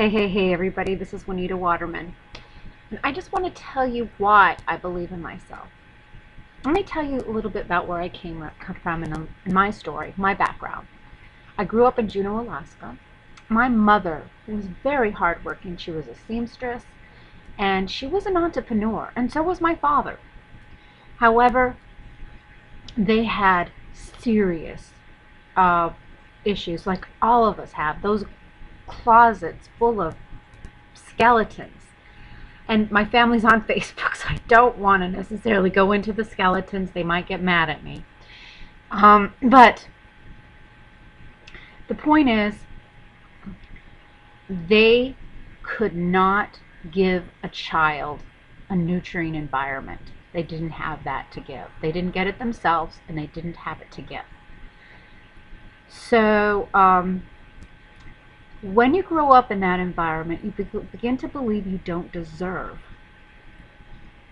Hey, everybody, this is Juanita Waterman. And I just want to tell you why I believe in myself. Let me tell you a little bit about where I came from in my story, my background. I grew up in Juneau, Alaska. My mother was very hardworking. She was a seamstress, and she was an entrepreneur, and so was my father. However, they had serious uh, issues, like all of us have. Those closets full of skeletons. And my family's on Facebook, so I don't want to necessarily go into the skeletons. They might get mad at me. But the point is, they could not give a child a nurturing environment. They didn't have that to give. They didn't get it themselves, and they didn't have it to give. So when you grow up in that environment, you begin to believe you don't deserve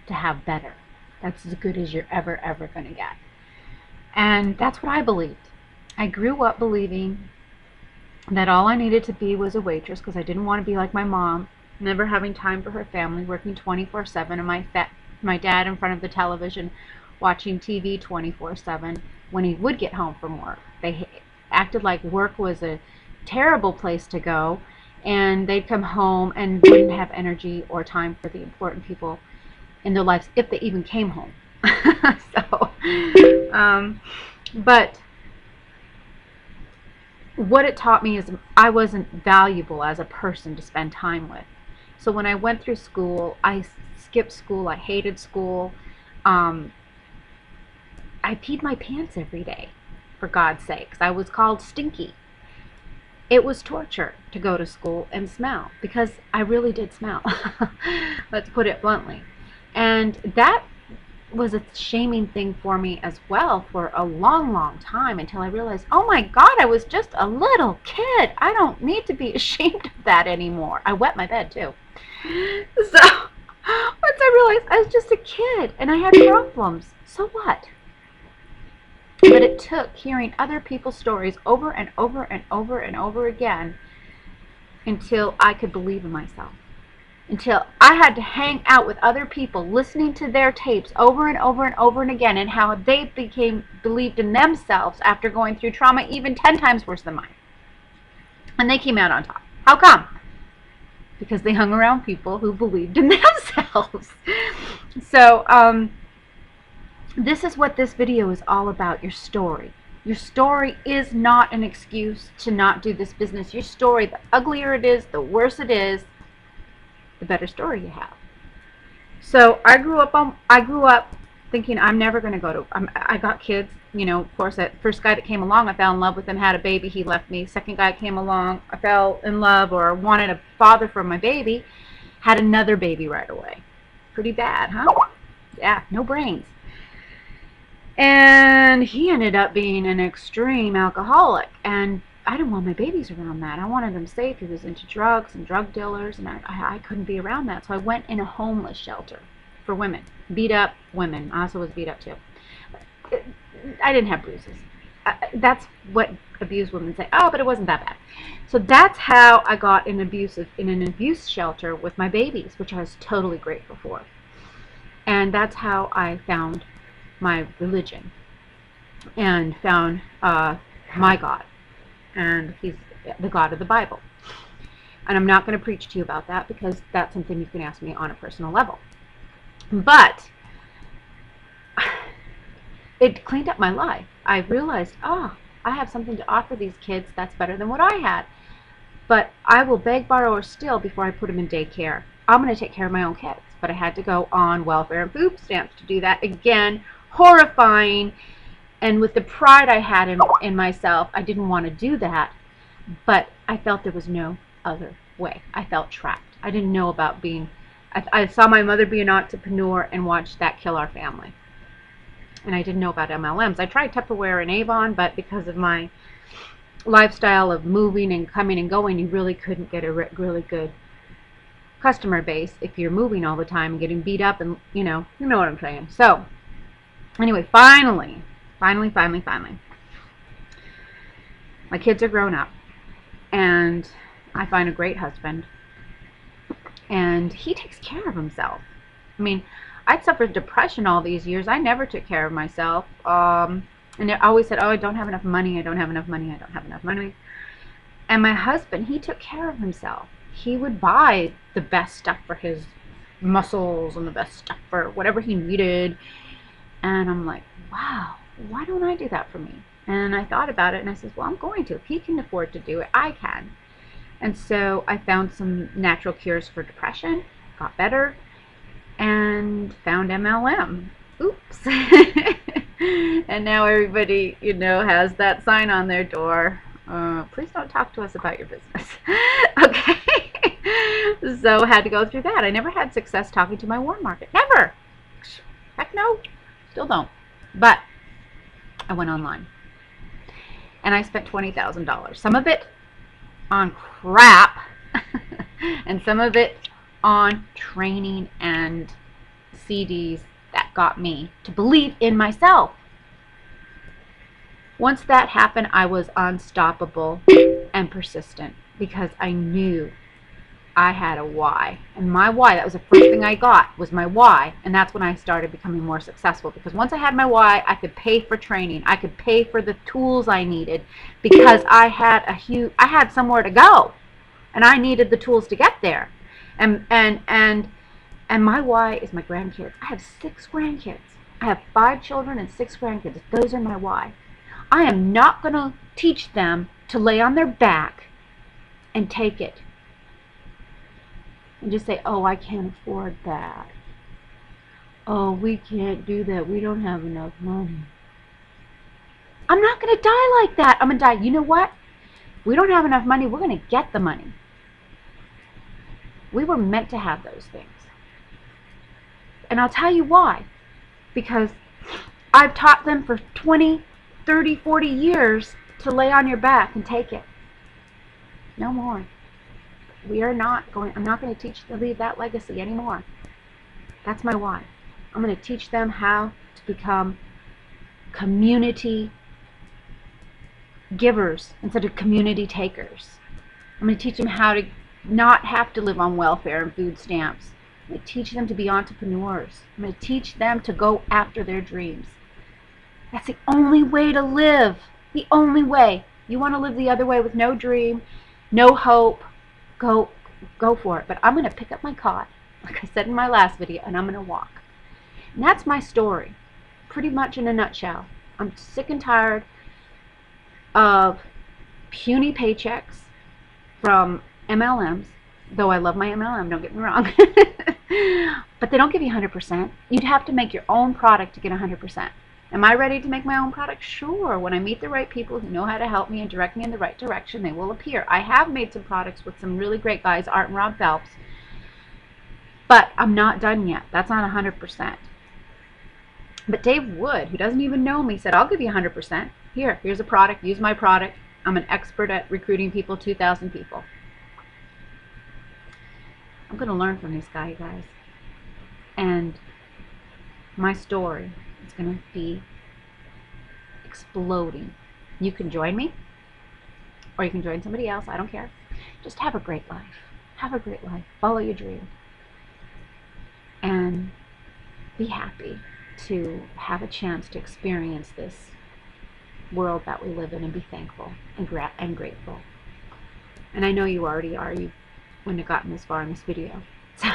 to have better. That's as good as you're ever going to get. And that's what I believed. I grew up believing that all I needed to be was a waitress because I didn't want to be like my mom, never having time for her family, working 24/7, and my dad in front of the television watching TV 24/7 when he would get home from work. They acted like work was a terrible place to go, and they'd come home and wouldn't have energy or time for the important people in their lives if they even came home. But what it taught me is I wasn't valuable as a person to spend time with. So when I went through school, I skipped school. I hated school. I peed my pants every day, for God's sakes. I was called stinky. It was torture to go to school and smell, because I really did smell. Let's put it bluntly. And that was a shaming thing for me as well for a long time, until I realized, oh my God, I was just a little kid. I don't need to be ashamed of that anymore. I wet my bed too. So once I realized I was just a kid and I had problems, so what? But it took hearing other people's stories over and over again until I could believe in myself. Until I had to hang out with other people, listening to their tapes over and over again, and how they believed in themselves after going through trauma even 10 times worse than mine. And they came out on top. How come? Because they hung around people who believed in themselves. So, this is what this video is all about, your story. Your story is not an excuse to not do this business. Your story, the uglier it is, the worse it is, the better story you have. So I grew up thinking I'm never going to go to, I got kids, you know, of course, that first guy that came along, I fell in love with him, had a baby, he left me. Second guy came along, I fell in love or wanted a father for my baby, had another baby right away. Pretty bad, huh? Yeah, no brains. And he ended up being an extreme alcoholic, and I didn't want my babies around that. I wanted them safe. He was into drugs and drug dealers, and I couldn't be around that. So I went in a homeless shelter for women, beat up women. I also was beat up too. I didn't have bruises. That's what abused women say. Oh, but it wasn't that bad. So that's how I got in an abuse shelter with my babies, which I was totally grateful for. And that's how I found my religion and found my God. And he's the God of the Bible. And I'm not going to preach to you about that, because that's something you can ask me on a personal level. But it cleaned up my life. I realized, I have something to offer these kids that's better than what I had. But I will beg, borrow, or steal before I put them in daycare. I'm going to take care of my own kids. But I had to go on welfare and food stamps to do that. Again, horrifying. And with the pride I had in myself, I didn't want to do that. But I felt there was no other way. I felt trapped. I didn't know about being... I saw my mother be an entrepreneur and watched that kill our family. And I didn't know about MLMs. I tried Tupperware and Avon, but because of my lifestyle of moving and coming and going, you really couldn't get a really good customer base if you're moving all the time and getting beat up, and you know what I'm saying. So anyway, finally, my kids are grown up, and I find a great husband, and he takes care of himself. I mean, I'd suffered depression all these years. I never took care of myself. And I always said, oh, I don't have enough money, I don't have enough money, I don't have enough money. And my husband, he took care of himself. He would buy the best stuff for his muscles and the best stuff for whatever he needed. And I'm like, wow, why don't I do that for me? And I thought about it, and I said, well, I'm going to. If he can afford to do it, I can. And so I found some natural cures for depression, got better, and found MLM. Oops. And now everybody, has that sign on their door. Please don't talk to us about your business. Okay. So I had to go through that. I never had success talking to my warm market. Never. Heck no. Still don't. But I went online. And I spent $20,000. Some of it on crap. And some of it on training and CDs that got me to believe in myself. Once that happened, I was unstoppable and persistent because I knew I had a why. And my why, that was the first thing I got, was my why. And that's when I started becoming more successful, because once I had my why, I could pay for training. I could pay for the tools I needed because I had somewhere to go, and I needed the tools to get there. And my why is my grandkids. I have 6 grandkids. I have 5 children and 6 grandkids. Those are my why. I am not going to teach them to lay on their back and take it and just say, oh, I can't afford that. Oh, we can't do that. We don't have enough money. I'm not going to die like that. I'm going to die. You know what? We don't have enough money. We're going to get the money. We were meant to have those things. And I'll tell you why. Because I've taught them for 20, 30, 40 years to lay on your back and take it. No more. I'm not going to teach to leave that legacy anymore. That's my why. I'm going to teach them how to become community givers instead of community takers. I'm going to teach them how to not have to live on welfare and food stamps. I'm going to teach them to be entrepreneurs. I'm going to teach them to go after their dreams. That's the only way to live. The only way. You want to live the other way with no dream, no hope, go for it. But I'm going to pick up my cot, like I said in my last video, and I'm going to walk. And that's my story, pretty much in a nutshell. I'm sick and tired of puny paychecks from MLMs, though I love my MLM, don't get me wrong. But they don't give you 100%. You'd have to make your own product to get 100%. Am I ready to make my own product? Sure. When I meet the right people who know how to help me and direct me in the right direction, they will appear. I have made some products with some really great guys, Art and Rob Phelps, but I'm not done yet. That's not 100%. But Dave Wood, who doesn't even know me, said, I'll give you 100%. Here's a product. Use my product. I'm an expert at recruiting people, 2,000 people. I'm going to learn from this guy, you guys. And my story is going to be exploding. You can join me, or you can join somebody else. I don't care. Just have a great life. Have a great life. Follow your dream. And be happy to have a chance to experience this world that we live in, and be thankful and grateful. And I know you already are. You wouldn't have gotten this far in this video. So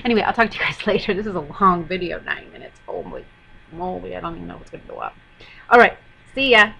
anyway, I'll talk to you guys later. This is a long video, 9 minutes. Holy moly, I don't even know what's going to go up. All right, see ya.